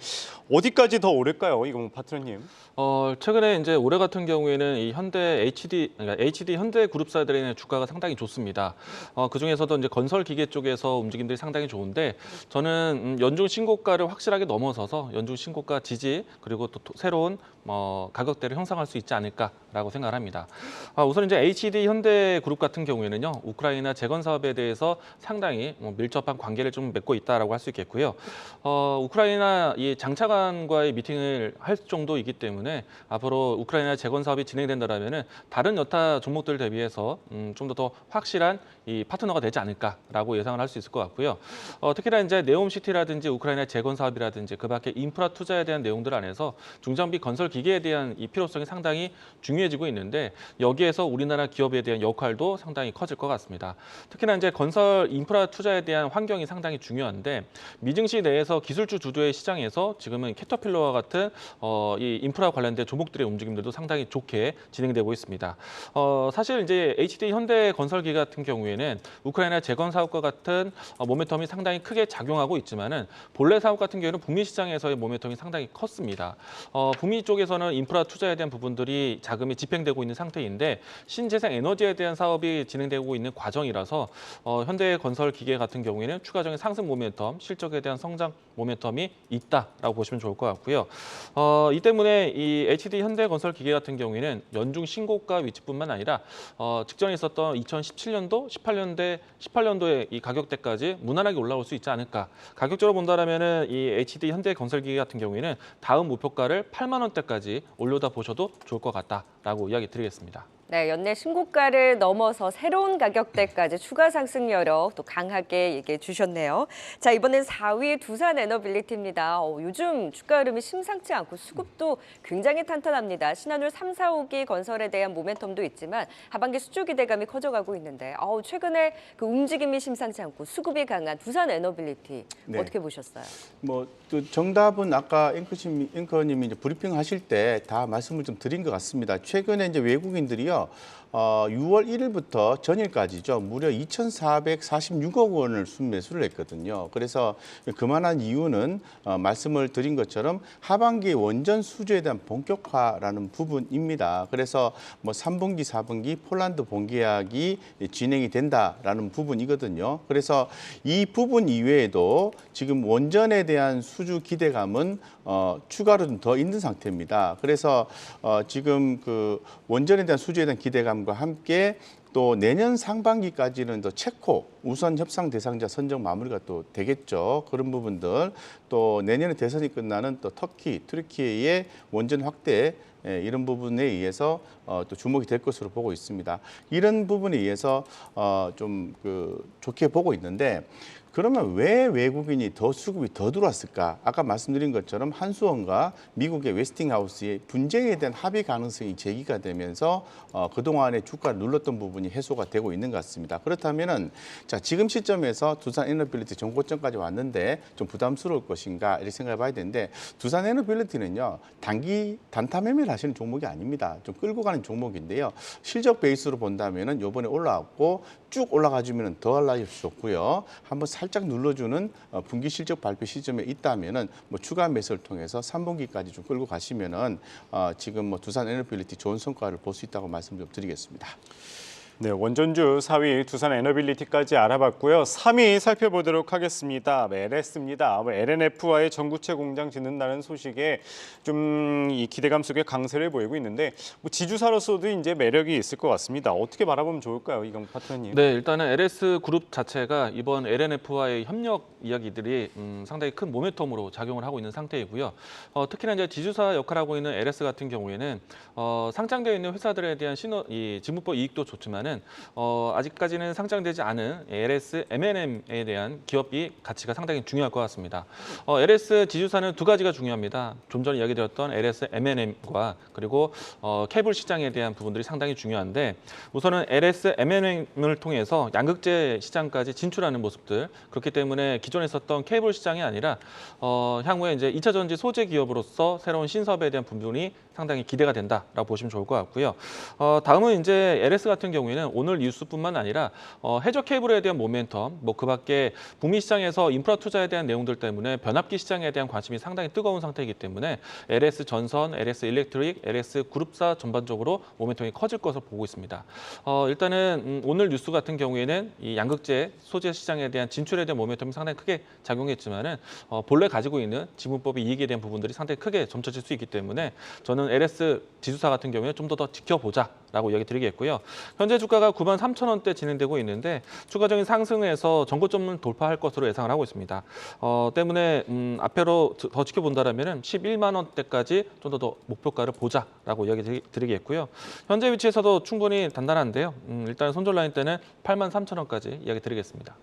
어디까지 더 오를까요, 이거 파트너님?
최근에 이제 올해 같은 경우에는 이 그러니까 HD 현대 그룹사들의 주가가 상당히 좋습니다. 그 중에서도 이제 건설 기계 쪽에서 움직임들이 상당히 좋은데 저는 연중 신고가를 확실하게 넘어서서 연중 신고가 지지 그리고 또 새로운 가격대를 형성할 설명할 수 있지 않을까라고 생각을 합니다. 우선 이제 HD 현대그룹 같은 경우에는요, 우크라이나 재건 사업에 대해서 상당히 밀접한 관계를 좀 맺고 있다라고 할 수 있겠고요. 우크라이나 이 장차관과의 미팅을 할 정도이기 때문에 앞으로 우크라이나 재건 사업이 진행된다라면은 다른 여타 종목들 대비해서 좀 더 확실한 이 파트너가 되지 않을까라고 예상을 할 수 있을 것 같고요. 특히나 이제 네옴시티라든지 우크라이나 재건 사업이라든지 그밖에 인프라 투자에 대한 내용들 안에서 중장비 건설 기계에 대한 이 필요성이 상당히 중요해지고 있는데 여기에서 우리나라 기업에 대한 역할도 상당히 커질 것 같습니다. 특히나 이제 건설 인프라 투자에 대한 환경이 상당히 중요한데 미증시 내에서 기술주 주도의 시장에서 지금은 캐터필러와 같은 이 인프라 관련된 종목들의 움직임들도 상당히 좋게 진행되고 있습니다. 사실 이제 HD 현대건설기 같은 경우에는 우크라이나 재건 사업과 같은 모멘텀이 상당히 크게 작용하고 있지만은 본래 사업 같은 경우에는 북미 시장에서의 모멘텀이 상당히 컸습니다. 북미 쪽에서는 인프라 투자에 대한 부분들이 자금이 집행되고 있는 상태인데 신재생 에너지에 대한 사업이 진행되고 있는 과정이라서 현대건설기계 같은 경우에는 추가적인 상승 모멘텀, 실적에 대한 성장 모멘텀이 있다라고 보시면 좋을 것 같고요. 이 때문에 이 HD 현대건설기계 같은 경우에는 연중 신고가 위치뿐만 아니라 직전에 있었던 2017년도, 18년도의 이 가격대까지 무난하게 올라올 수 있지 않을까. 가격적으로 본다면은 이 HD 현대건설기계 같은 경우에는 다음 목표가를 8만 원대까지 올려다 보셔도 좋을 것 같다라고 이야기 드리겠습니다.
네, 연내 신고가를 넘어서 새로운 가격대까지 추가 상승 여력 또 강하게 얘기해 주셨네요. 자, 이번엔 4위 두산에너빌리티입니다. 요즘 주가 흐름이 심상치 않고 수급도 굉장히 탄탄합니다. 신한울 3, 4호기 건설에 대한 모멘텀도 있지만 하반기 수주 기대감이 커져가고 있는데 최근에 그 움직임이 심상치 않고 수급이 강한 두산에너빌리티
네.
어떻게 보셨어요?
또 정답은 아까 앵커님이 이제 브리핑 하실 때 다 말씀을 좀 드린 것 같습니다. 최근에 이제 외국인들이요. 6월 1일부터 전일까지죠. 무려 2,446억 원을 순매수를 했거든요. 그래서 그만한 이유는 말씀을 드린 것처럼 하반기 원전 수주에 대한 본격화라는 부분입니다. 그래서 3분기, 4분기 폴란드 본계약이 진행이 된다라는 부분이거든요. 그래서 이 부분 이외에도 지금 원전에 대한 수주 기대감은 추가로 좀 더 있는 상태입니다. 그래서 지금 그 원전에 대한 수주에 대한 기대감과 함께 또 내년 상반기까지는 또 체코 우선 협상 대상자 선정 마무리가 또 되겠죠. 그런 부분들 또 내년에 대선이 끝나는 또 튀르키예의 원전 확대 이런 부분에 의해서 또 주목이 될 것으로 보고 있습니다. 이런 부분에 의해서 좀 좋게 보고 있는데 그러면 왜 외국인이 더 수급이 더 들어왔을까? 아까 말씀드린 것처럼 한수원과 미국의 웨스팅하우스의 분쟁에 대한 합의 가능성이 제기가 되면서 그동안의 주가를 눌렀던 부분이 해소가 되고 있는 것 같습니다. 그렇다면은 자, 지금 시점에서 두산에너빌리티 정고점까지 왔는데 좀 부담스러울 것인가 이렇게 생각해 봐야 되는데 두산에너빌리티는요. 단타 매매를 하시는 종목이 아닙니다. 좀 끌고 가는 종목인데요. 실적 베이스로 본다면은 이번에 올라왔고 쭉 올라가주면 더 올라갈 수 좋고요. 한번 살짝 눌러주는 분기 실적 발표 시점에 있다면은 추가 매수를 통해서 3분기까지 좀 끌고 가시면은 지금 두산에너빌리티 좋은 성과를 볼 수 있다고 말씀 좀 드리겠습니다.
네, 원전주 4위 두산에너빌리티까지 알아봤고요. 3위 살펴보도록 하겠습니다. LS입니다. LNF와의 전구체 공장 짓는다는 소식에 좀 이 기대감 속에 강세를 보이고 있는데 지주사로서도 이제 매력이 있을 것 같습니다. 어떻게 바라보면 좋을까요, 이강 파트너님?
네, 일단은 LS 그룹 자체가 이번 LNF와의 협력 이야기들이 상당히 큰 모멘텀으로 작용을 하고 있는 상태이고요. 특히나 이제 지주사 역할하고 있는 LS 같은 경우에는 상장되어 있는 회사들에 대한 지분법 이익도 좋지만은 아직까지는 상장되지 않은 LS M&M에 대한 기업이 가치가 상당히 중요할 것 같습니다. LS 지주사는 두 가지가 중요합니다. 좀 전에 이야기 드렸던 LS M&M과 그리고 케이블 시장에 대한 부분들이 상당히 중요한데 우선은 LS M&M을 통해서 양극재 시장까지 진출하는 모습들 그렇기 때문에 기존에 있었던 케이블 시장이 아니라 향후에 이제 2차 전지 소재 기업으로서 새로운 신사업에 대한 부분이 상당히 기대가 된다라고 보시면 좋을 것 같고요. 다음은 이제 LS 같은 경우에는 보면은 오늘 뉴스뿐만 아니라 해저 케이블에 대한 모멘텀, 뭐 그밖에 북미 시장에서 인프라 투자에 대한 내용들 때문에 변압기 시장에 대한 관심이 상당히 뜨거운 상태이기 때문에 LS 전선, LS 일렉트릭, LS 그룹사 전반적으로 모멘텀이 커질 것으로 보고 있습니다. 일단은 오늘 뉴스 같은 경우에는 이 양극재 소재 시장에 대한 진출에 대한 모멘텀이 상당히 크게 작용했지만은 본래 가지고 있는 지분법의 이익에 대한 부분들이 상당히 크게 점쳐질 수 있기 때문에 저는 LS 지주사 같은 경우에 좀 더 지켜보자라고 이야기 드리겠고요. 현재 주가가 93,000원대 진행되고 있는데 추가적인 상승에서 전고점을 돌파할 것으로 예상을 하고 있습니다. 때문에 앞으로 더 지켜본다라면은 11만 원대까지 좀 더 목표가를 보자라고 이야기 드리겠고요. 현재 위치에서도 충분히 단단한데요. 일단 손절 라인 때는 83,000원까지 이야기 드리겠습니다.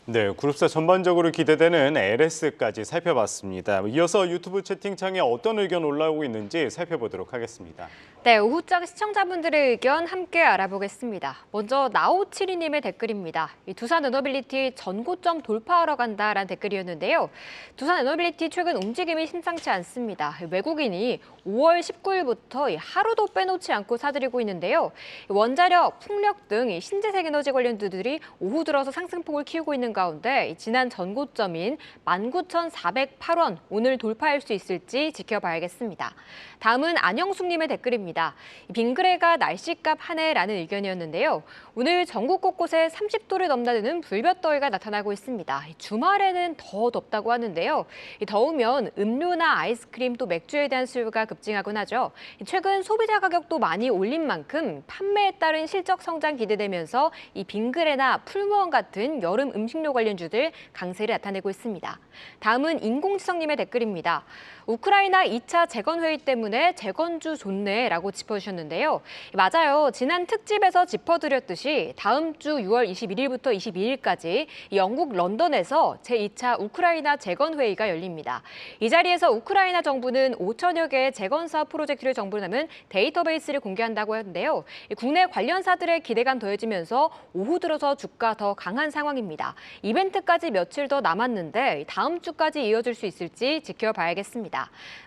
네, 그룹사 전반적으로 기대되는 LS까지 살펴봤습니다. 이어서 유튜브 채팅창에 어떤 의견 올라오고 있는지 살펴보도록 하겠습니다.
네, 오후장 시청자분들의 의견 함께 알아보겠습니다. 먼저 나오칠이님의 댓글입니다. 이 두산 에너빌리티 전고점 돌파하러 간다라는 댓글이었는데요. 두산 에너빌리티 최근 움직임이 심상치 않습니다. 외국인이 5월 19일부터 하루도 빼놓지 않고 사들이고 있는데요. 원자력, 풍력 등 신재생 에너지 관련주들이 오후 들어서 상승폭을 키우고 있는 가운데 지난 전고점인 19,408원 오늘 돌파할 수 있을지 지켜봐야겠습니다. 다음은 안영숙님의 댓글입니다. 빙그레가 날씨값 하네라는 의견이었는데요. 오늘 전국 곳곳에 30도를 넘나드는 불볕더위가 나타나고 있습니다. 주말에는 더 덥다고 하는데요. 더우면 음료나 아이스크림 또 맥주에 대한 수요가 급증하곤 하죠. 최근 소비자 가격도 많이 올린 만큼 판매에 따른 실적 성장 기대되면서 이 빙그레나 풀무원 같은 여름 음식료 관련주들 강세를 나타내고 있습니다. 다음은 인공지성님의 댓글입니다. 우크라이나 2차 재건회의 때문에 재건주 좋네라고 짚어주셨는데요. 맞아요. 지난 특집에서 짚어드렸듯이 다음 주 6월 21일부터 22일까지 영국 런던에서 제2차 우크라이나 재건회의가 열립니다. 이 자리에서 우크라이나 정부는 5천여 개의 재건사업 프로젝트를 정부로 남은 데이터베이스를 공개한다고 하는데요. 국내 관련사들의 기대감 더해지면서 오후 들어서 주가 더 강한 상황입니다. 이벤트까지 며칠 더 남았는데 다음 주까지 이어질 수 있을지 지켜봐야겠습니다.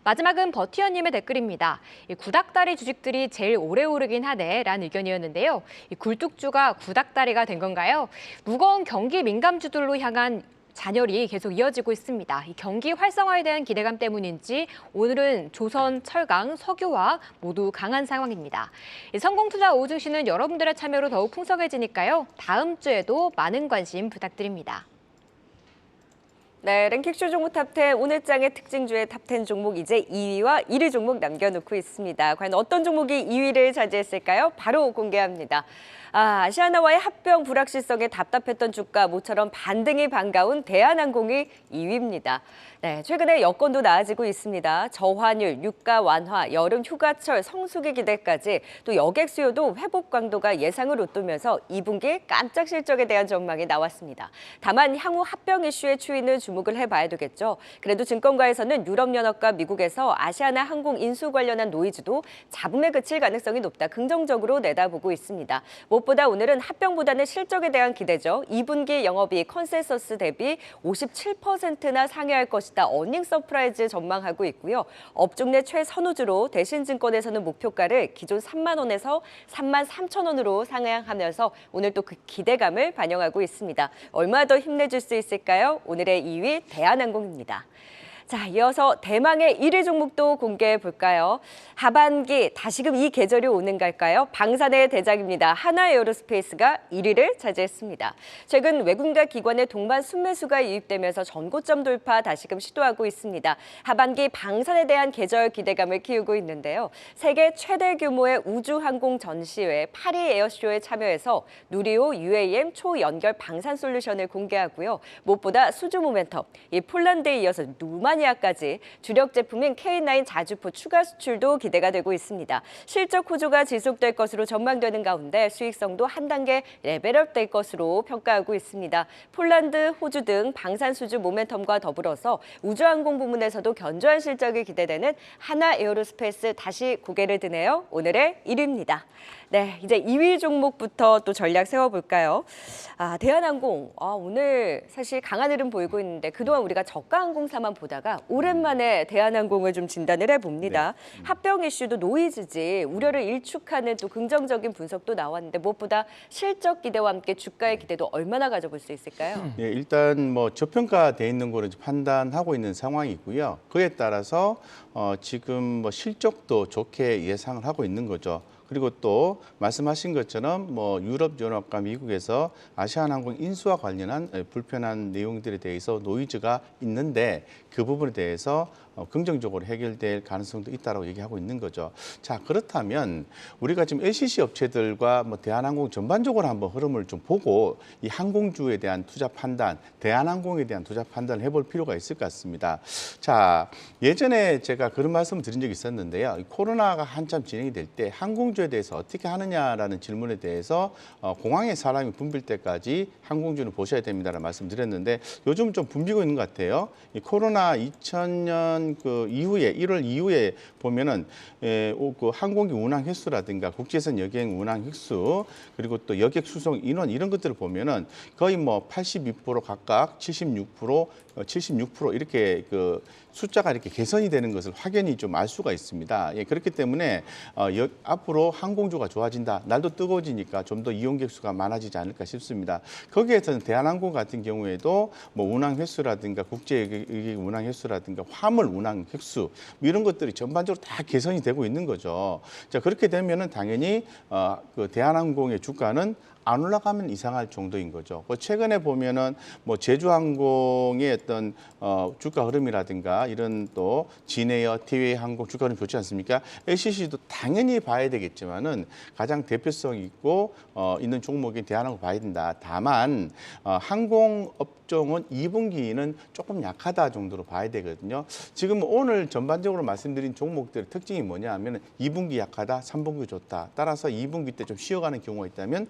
마지막은 버티어님의 댓글입니다. 구닥다리 주식들이 제일 오래 오르긴 하네라는 의견이었는데요. 굴뚝주가 구닥다리가 된 건가요? 무거운 경기 민감주들로 향한 잔열이 계속 이어지고 있습니다. 이 경기 활성화에 대한 기대감 때문인지 오늘은 조선, 철강, 석유화 모두 강한 상황입니다. 성공투자 오후 증시는 여러분들의 참여로 더욱 풍성해지니까요. 다음 주에도 많은 관심 부탁드립니다.
네, 랭킹쇼 종목 탑10 오늘 장의 특징주의 탑10 종목 이제 2위와 1위 종목 남겨놓고 있습니다. 과연 어떤 종목이 2위를 차지했을까요? 바로 공개합니다. 아시아나와의 합병 불확실성에 답답했던 주가 모처럼 반등이 반가운 대한항공이 2위입니다. 네, 최근에 여건도 나아지고 있습니다. 저환율, 유가 완화, 여름 휴가철, 성수기 기대까지 또 여객 수요도 회복 강도가 예상을 웃돌면서 2분기 깜짝 실적에 대한 전망이 나왔습니다. 다만 향후 합병 이슈의 추이는 주목을 해봐야 되겠죠. 그래도 증권가에서는 유럽연합과 미국에서 아시아나 항공 인수 관련한 노이즈도 잡음에 그칠 가능성이 높다 긍정적으로 내다보고 있습니다. 무엇보다 오늘은 합병보다는 실적에 대한 기대죠. 2분기 영업이익 컨센서스 대비 57%나 상회할 것이다. 어닝 서프라이즈 전망하고 있고요. 업종 내 최선호주로 대신증권에서는 목표가를 기존 3만 원에서 3만 3천 원으로 상향하면서 오늘 또 그 기대감을 반영하고 있습니다. 얼마 더 힘내줄 수 있을까요? 오늘의 2위 대한항공입니다. 자, 이어서 대망의 1위 종목도 공개해 볼까요? 하반기 다시금 이 계절이 오는 걸까요? 방산의 대장입니다. 하나에어로스페이스가 1위를 차지했습니다. 최근 외국인과 기관의 동반 순매수가 유입되면서 전고점 돌파 다시금 시도하고 있습니다. 하반기 방산에 대한 계절 기대감을 키우고 있는데요. 세계 최대 규모의 우주항공 전시회 파리 에어쇼에 참여해서 누리호 UAM 초연결 방산 솔루션을 공개하고요. 무엇보다 수주 모멘텀, 이 폴란드에 이어서 루마니아까지 주력 제품인 K9 자주포 추가 수출도 기대가 되고 있습니다. 실적 호조가 지속될 것으로 전망되는 가운데 수익성도 한 단계 레벨업 될 것으로 평가하고 있습니다. 폴란드, 호주 등 방산 수주 모멘텀과 더불어서 우주항공 부문에서도 견조한 실적이 기대되는 하나에어로스페이스 다시 고개를 드네요. 오늘의 1위입니다. 네, 이제 2위 종목부터 또 전략 세워볼까요? 대한항공. 오늘 사실 강한 흐름 보이고 있는데 그동안 우리가 저가 항공사만 보다가 오랜만에 대한항공을 좀 진단을 해봅니다. 합병 이슈도 노이즈지 우려를 일축하는 또 긍정적인 분석도 나왔는데 무엇보다 실적 기대와 함께 주가의 기대도 얼마나 가져볼 수 있을까요?
예, 일단 뭐 저평가돼 있는 거를 판단하고 있는 상황이고요. 그에 따라서 지금 뭐 실적도 좋게 예상을 하고 있는 거죠. 그리고 또 말씀하신 것처럼 뭐 유럽연합과 미국에서 아시아나항공 인수와 관련한 불편한 내용들에 대해서 노이즈가 있는데 그 부분에 대해서 긍정적으로 해결될 가능성도 있다고 얘기하고 있는 거죠. 자, 그렇다면 우리가 지금 LCC 업체들과 뭐 대한항공 전반적으로 한번 흐름을 좀 보고 이 항공주에 대한 투자 판단, 대한항공에 대한 투자 판단을 해볼 필요가 있을 것 같습니다. 자, 예전에 제가 그런 말씀을 드린 적이 있었는데요. 코로나가 한참 진행이 될 때 항공주에 대해서 어떻게 하느냐라는 질문에 대해서 공항에 사람이 붐빌 때까지 항공주는 보셔야 됩니다라는 말씀드렸는데 요즘 좀 붐비고 있는 것 같아요. 이 코로나 2000년 그 이후에 1월 이후에 보면은 그 항공기 운항 횟수라든가 국제선 여객 운항 횟수 그리고 또 여객 수송 인원 이런 것들을 보면은 거의 뭐 82% 각각 76% 이렇게 그 숫자가 이렇게 개선이 되는 것을 확연히 좀 알 수가 있습니다. 예, 그렇기 때문에 앞으로 항공주가 좋아진다. 날도 뜨거워지니까 좀 더 이용객 수가 많아지지 않을까 싶습니다. 거기에서는 대한항공 같은 경우에도 뭐 운항 횟수라든가 국제 여객 운항 횟수라든가 화물 운항 횟수 뭐 이런 것들이 전반적으로 다 개선이 되고 있는 거죠. 자, 그렇게 되면은 당연히 그 대한항공의 주가는 안 올라가면 이상할 정도인 거죠. 최근에 보면은 뭐 제주항공의 어떤 주가 흐름이라든가 이런 또 진에어, 티웨이 항공 주가 흐름 좋지 않습니까? LCC도 당연히 봐야 되겠지만은 가장 대표성 있고 있는 종목인 대한항공 봐야 된다. 다만 항공 업종은 2분기는 조금 약하다 정도로 봐야 되거든요. 지금 오늘 전반적으로 말씀드린 종목들의 특징이 뭐냐 하면 2분기 약하다, 3분기 좋다. 따라서 2분기 때 좀 쉬어가는 경우가 있다면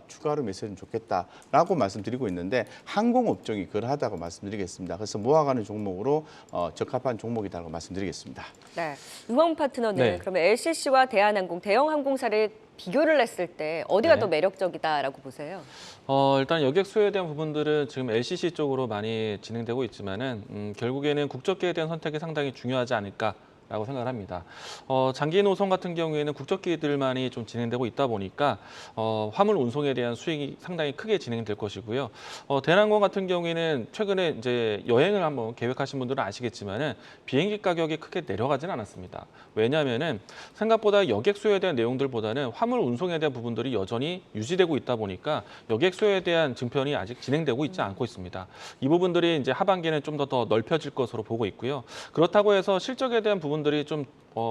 추가로 매수하면 좋겠다라고 말씀드리고 있는데 항공업종이 그러하다고 말씀드리겠습니다. 그래서 모아가는 종목으로 적합한 종목이라고 말씀드리겠습니다.
네, 응원 파트너는
네.
그러면 LCC와 대한항공, 대형 항공사를 비교를 했을 때 어디가
네.
더 매력적이다라고 보세요?
일단 여객 수요에 대한 부분들은 지금 LCC 쪽으로 많이 진행되고 있지만은 결국에는 국적기에 대한 선택이 상당히 중요하지 않을까. 라고 생각을 합니다. 장기 노선 같은 경우에는 국적기들만이 좀 진행되고 있다 보니까 화물 운송에 대한 수익이 상당히 크게 진행될 것이고요. 대한항공 같은 경우에는 최근에 이제 여행을 한번 계획하신 분들은 아시겠지만은 비행기 가격이 크게 내려가지는 않았습니다. 왜냐하면은 생각보다 여객 수요에 대한 내용들보다는 화물 운송에 대한 부분들이 여전히 유지되고 있다 보니까 여객 수요에 대한 증편이 아직 진행되고 있지 않고 있습니다. 이 부분들이 이제 하반기에는 좀 더 넓혀질 것으로 보고 있고요. 그렇다고 해서 실적에 대한 부분들이 좀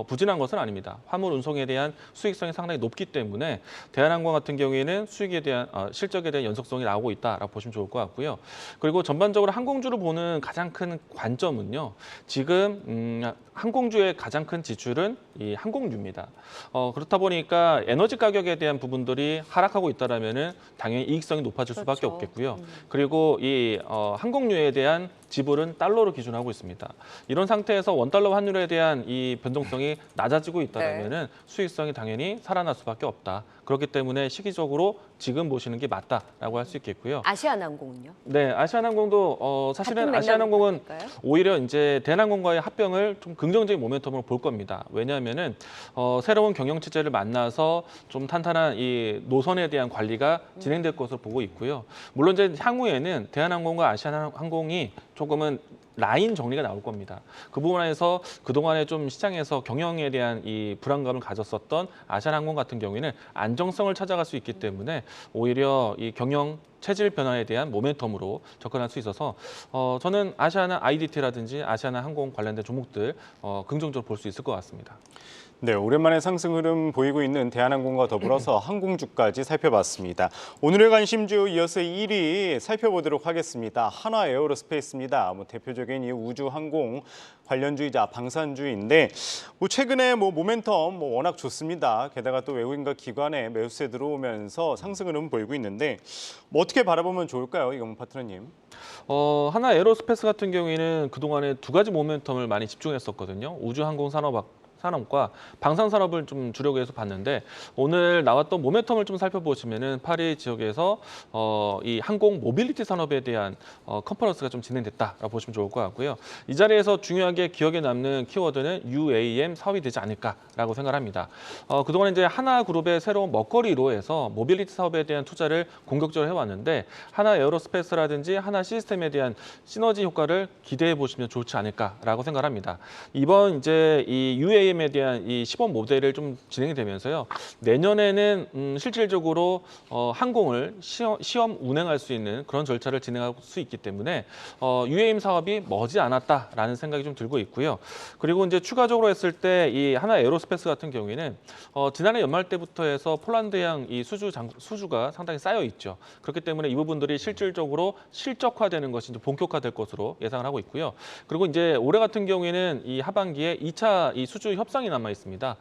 부진한 것은 아닙니다. 화물 운송에 대한 수익성이 상당히 높기 때문에 대한항공 같은 경우에는 수익에 대한 실적에 대한 연속성이 나오고 있다라고 보시면 좋을 것 같고요. 그리고 전반적으로 항공주를 보는 가장 큰 관점은요. 지금 항공주의 가장 큰 지출은 이 항공유입니다. 그렇다 보니까 에너지 가격에 대한 부분들이 하락하고 있다라면은 당연히 이익성이 높아질 수밖에
그렇죠.
없겠고요. 그리고 이 항공유에 대한 지불은 달러로 기준하고 있습니다. 이런 상태에서 원달러 환율에 대한 이 변동성이 낮아지고 있다면은 수익성이 당연히 살아날 수밖에 없다. 그렇기 때문에 시기적으로 지금 보시는 게 맞다라고 할 수 있겠고요.
아시아나항공은요?
네, 아시아나항공도 사실은
같은
아시아나항공은
맥락일까요?
오히려 이제 대한항공과의 합병을 좀 긍정적인 모멘텀으로 볼 겁니다. 왜냐하면은 새로운 경영 체제를 만나서 좀 탄탄한 이 노선에 대한 관리가 진행될 것으로 보고 있고요. 물론 이제 향후에는 대한항공과 아시아나항공이 조금은 라인 정리가 나올 겁니다. 그 부분에서 그동안에 좀 시장에서 경영에 대한 이 불안감을 가졌었던 아시아나항공 같은 경우에는 안정성을 찾아갈 수 있기 때문에 오히려 이 경영 체질 변화에 대한 모멘텀으로 접근할 수 있어서 저는 아시아나 IDT라든지 아시아나 항공 관련된 종목들 긍정적으로 볼 수 있을 것 같습니다.
네, 오랜만에 상승 흐름 보이고 있는 대한항공과 더불어서 항공주까지 살펴봤습니다. 오늘의 관심주 이어서 1위 살펴보도록 하겠습니다. 한화에어로스페이스입니다. 대표적인 이 우주항공 관련주이자 방산주인데 최근에 모멘텀 워낙 좋습니다. 게다가 또 외국인과 기관의 매수세 들어오면서 상승 흐름 보이고 있는데 어떻게 바라보면 좋을까요, 이건 파트너님?
하나에어로스페이스 같은 경우에는 그동안에 두 가지 모멘텀을 많이 집중했었거든요. 우주항공 산업 산업과 방산 산업을 좀 주력으로 해서 봤는데 오늘 나왔던 모멘텀을 좀 살펴보시면은 파리 지역에서 이 항공 모빌리티 산업에 대한 컨퍼런스가 좀 진행됐다라고 보시면 좋을 것 같고요. 이 자리에서 중요하게 기억에 남는 키워드는 UAM 사업이 되지 않을까라고 생각합니다. 그동안 이제 하나그룹의 새로운 먹거리로 해서 모빌리티 사업에 대한 투자를 공격적으로 해왔는데 하나 에어로스페이스라든지 하나 시스템에 대한 시너지 효과를 기대해 보시면 좋지 않을까라고 생각합니다. 이번 이제 이 UAM에 대한 이 시범 모델을 좀 진행이 되면서요. 내년에는 실질적으로 항공을 시험 운행할 수 있는 그런 절차를 진행할 수 있기 때문에 UAM 사업이 머지 않았다라는 생각이 좀 들고 있고요. 그리고 이제 추가적으로 했을 때 이 하나 에어로스페이스 같은 경우에는 지난해 연말 때부터 해서 폴란드양 이 수주가 상당히 쌓여 있죠. 그렇기 때문에 이 부분들이 실질적으로 실적화되는 것이 이제 본격화될 것으로 예상을 하고 있고요. 그리고 이제 올해 같은 경우에는 이 하반기에 2차 이 수주 협상이 남아 있습니다.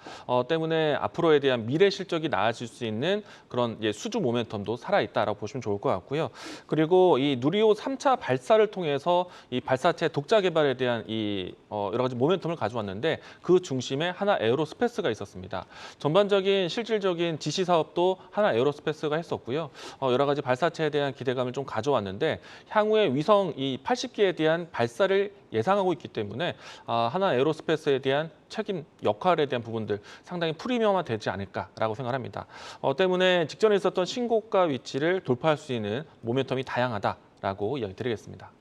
때문에 앞으로에 대한 미래 실적이 나아질 수 있는 그런 수주 모멘텀도 살아 있다라고 보시면 좋을 것 같고요. 그리고 이 누리호 3차 발사를 통해서 이 발사체 독자 개발에 대한 이 여러 가지 모멘텀을 가져왔는데 그 중심에 하나 에어로스페이스가 있었습니다. 전반적인 실질적인 지시 사업도 하나 에어로스페이스가 했었고요. 여러 가지 발사체에 대한 기대감을 좀 가져왔는데 향후에 위성 이 80기에 대한 발사를 예상하고 있기 때문에 하나 에어로스페이스에 대한 책임 역할에 대한 부분들 상당히 프리미엄화되지 않을까라고 생각합니다. 때문에 직전에 있었던 신고가 위치를 돌파할 수 있는 모멘텀이 다양하다라고 이야기 드리겠습니다.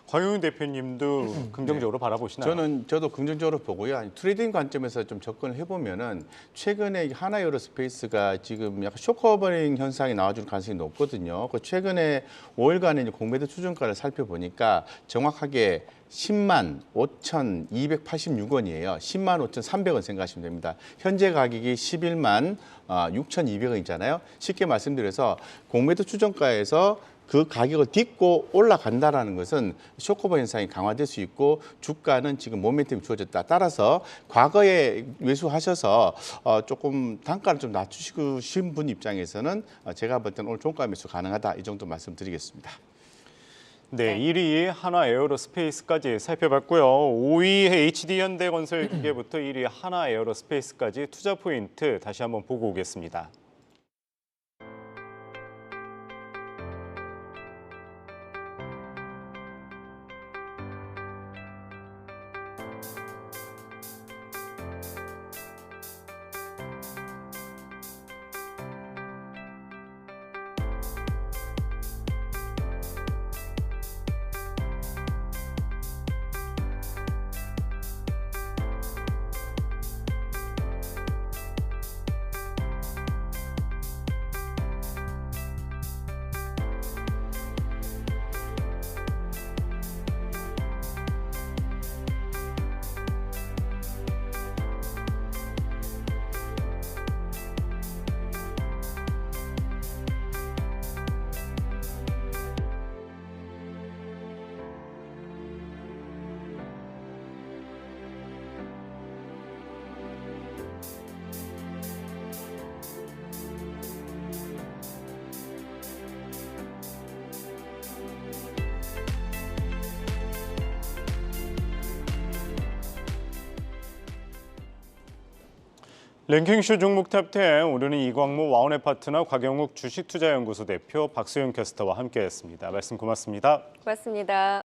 황영윤 대표님도 긍정적으로 바라보시나요?
저도 긍정적으로 보고요. 아니, 트레이딩 관점에서 좀 접근을 해보면은 최근에 하나 에어로스페이스가 지금 약간 쇼커버링 현상이 나와줄 가능성이 높거든요. 그 최근에 5일간의 공매도 추정가를 살펴보니까 정확하게 10만 5,286원이에요. 10만 5,300원 생각하시면 됩니다. 현재 가격이 11만 6,200원이잖아요. 쉽게 말씀드려서 공매도 추정가에서 그 가격을 딛고 올라간다라는 것은 쇼커버 현상이 강화될 수 있고 주가는 지금 모멘텀이 주어졌다. 따라서 과거에 매수하셔서 조금 단가를 좀 낮추신 분 입장에서는 제가 볼 때는 오늘 종가 매수 가능하다. 이 정도 말씀드리겠습니다.
네, 1위 하나 에어로스페이스까지 살펴봤고요. 5위 HD현대건설 기계부터 1위 하나 에어로스페이스까지 투자 포인트 다시 한번 보고 오겠습니다. 랭킹쇼 종목 탑10 오늘은 이광모 와운의 파트너 곽영욱 주식투자연구소 대표 박소영 캐스터와 함께했습니다. 말씀 고맙습니다.
고맙습니다.